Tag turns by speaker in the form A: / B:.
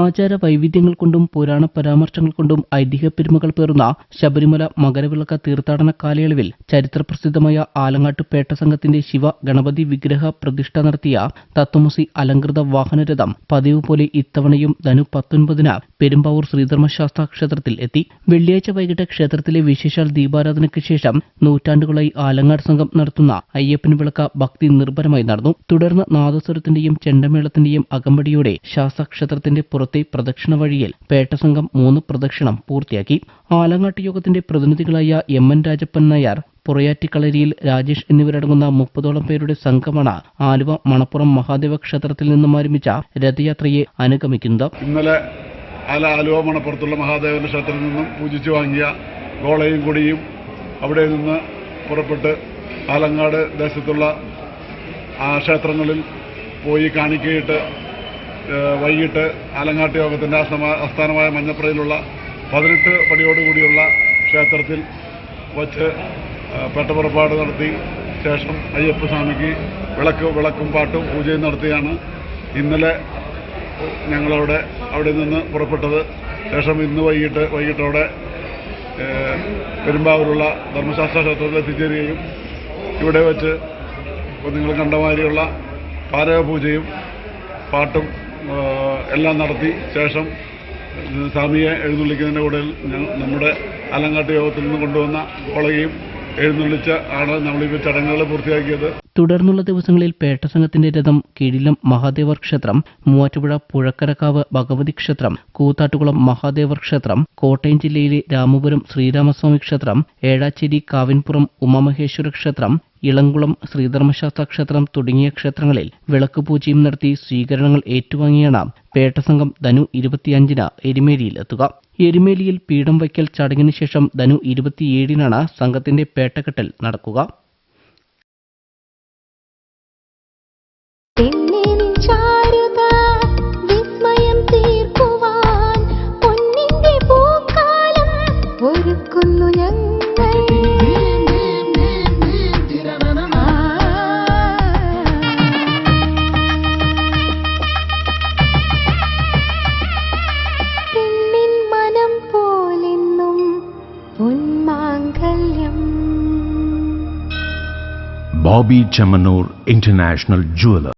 A: ആചാര വൈവിധ്യങ്ങൾ കൊണ്ടും പുരാണ പരാമർശങ്ങൾ കൊണ്ടും ഐതിഹ്യ പെരുമകൾ പേറുന്ന ശബരിമല മകരവിളക്ക് തീർത്ഥാടന കാലയളവിൽ ചരിത്രപ്രസിദ്ധമായ ആലങ്ങാട്ട് പേട്ട സംഘത്തിന്റെ ശിവ ഗണപതി വിഗ്രഹ പ്രതിഷ്ഠ നടത്തിയ തത്വമസി അലങ്കൃത വാഹനരഥം പതിവ് പോലെ ഇത്തവണയും ധനു 19 പെരുമ്പാവൂർ ശ്രീധർമ്മശാസ്താ ക്ഷേത്രത്തിൽ എത്തി. വെള്ളിയാഴ്ച വൈകിട്ട് ക്ഷേത്രത്തിലെ വിശേഷാൽ ദീപാരാധനയ്ക്ക് ശേഷം നൂറ്റാണ്ടുകളായി ആലങ്ങാട് സംഘം നടത്തുന്ന അയ്യപ്പൻ വിളക്ക് ഭക്തി നിർഭരമായി നടന്നു. തുടർന്ന് നാദസ്വരത്തിന്റെയും ചെണ്ടമേളത്തിന്റെയും അകമ്പടിയോടെ ശാസ്താക്ഷേത്രത്തിന്റെ പുറത്തെ പ്രദക്ഷിണ വഴിയിൽ പേട്ട സംഘം 3 പ്രദക്ഷിണം പൂർത്തിയാക്കി. ആലങ്ങാട്ട് യോഗത്തിന്റെ പ്രതിനിധികളായ എം.എൻ. രാജപ്പൻ നായർ, പുറയാറ്റിക്കളരിയിൽ രാജേഷ് എന്നിവരടങ്ങുന്ന 30ഓളം പേരുടെ സംഘമാണ് ആലുവ മണപ്പുറം മഹാദേവ ക്ഷേത്രത്തിൽ നിന്നും ആരംഭിച്ച രഥയാത്രയെ അനുഗമിക്കുന്നത്.
B: ഇന്നലെ ആലുവ മണപ്പുറത്തുള്ള മഹാദേവന്റെ ക്ഷേത്രത്തിൽ നിന്നും പൂജിച്ചു വാങ്ങിയ ഗോളയും കൊടിയും അവിടെ നിന്ന് പുറപ്പെട്ട് ആലങ്ങാട് ദേശത്തുള്ള ആ ക്ഷേത്രങ്ങളിൽ പോയി കാണിക്കയിട്ട് വൈകിട്ട് ആലങ്ങാട്ട് യോഗത്തിന്റെ ആസ്ഥാനമായ മഞ്ഞപ്രയിലുള്ള 18 പടിയോടുകൂടിയുള്ള ക്ഷേത്രത്തിൽ വച്ച് പെട്ടപ്പുറപ്പാട് നടത്തി ശേഷം അയ്യപ്പസ്വാമിക്ക് വിളക്കും പാട്ടും പൂജയും നടത്തിയാണ് ഇന്നലെ അവിടെ നിന്ന് പുറപ്പെട്ടത്. ശേഷം ഇന്ന് വൈകിട്ടോടെ പെരുമ്പാവൂരുള്ള ധർമ്മശാസ്ത്ര ക്ഷേത്രത്തിൽ എത്തിച്ചേരുകയും ഇവിടെ വെച്ച് നിങ്ങൾ കണ്ടമാതിരിയുള്ള പാരകപൂജയും പാട്ടും എല്ലാം നടത്തി ശേഷം സ്വാമിയെ എഴുന്നള്ളിക്കുന്നതിൻ്റെ കൂടെ നമ്മുടെ ആലങ്ങാട്ട് യോഗത്തിൽ നിന്ന് കൊണ്ടുവന്ന കോളയും എഴുന്നള്ളിച്ച് ആണ് നമ്മളിപ്പോൾ ചടങ്ങുകൾ പൂർത്തിയാക്കിയത്.
A: തുടർന്നുള്ള ദിവസങ്ങളിൽ പേട്ട സംഘത്തിന്റെ രഥം കീഴിലം മഹാദേവർ ക്ഷേത്രം, മൂവാറ്റുപുഴ പുഴക്കരക്കാവ് ഭഗവതി ക്ഷേത്രം, കൂത്താട്ടുകുളം മഹാദേവർ ക്ഷേത്രം, കോട്ടയം ജില്ലയിലെ രാമപുരം ശ്രീരാമസ്വാമി ക്ഷേത്രം, ഏഴാച്ചേരി കാവിൻപുറം ഉമാമഹേശ്വര ക്ഷേത്രം, ഇളംകുളം ശ്രീധർമ്മശാസ്താ ക്ഷേത്രം തുടങ്ങിയ ക്ഷേത്രങ്ങളിൽ വിളക്കുപൂജയും നടത്തി സ്വീകരണങ്ങൾ ഏറ്റുവാങ്ങിയാണ് പേട്ട സംഘം ധനു 25 എരുമേലിയിൽ എത്തുക. എരുമേലിയിൽ പീഠം വയ്ക്കൽ ചടങ്ങിന് ശേഷം ധനു 27 സംഘത്തിന്റെ പേട്ടകെട്ടൽ നടക്കുക.
C: Bobby Chamanur International Jeweler.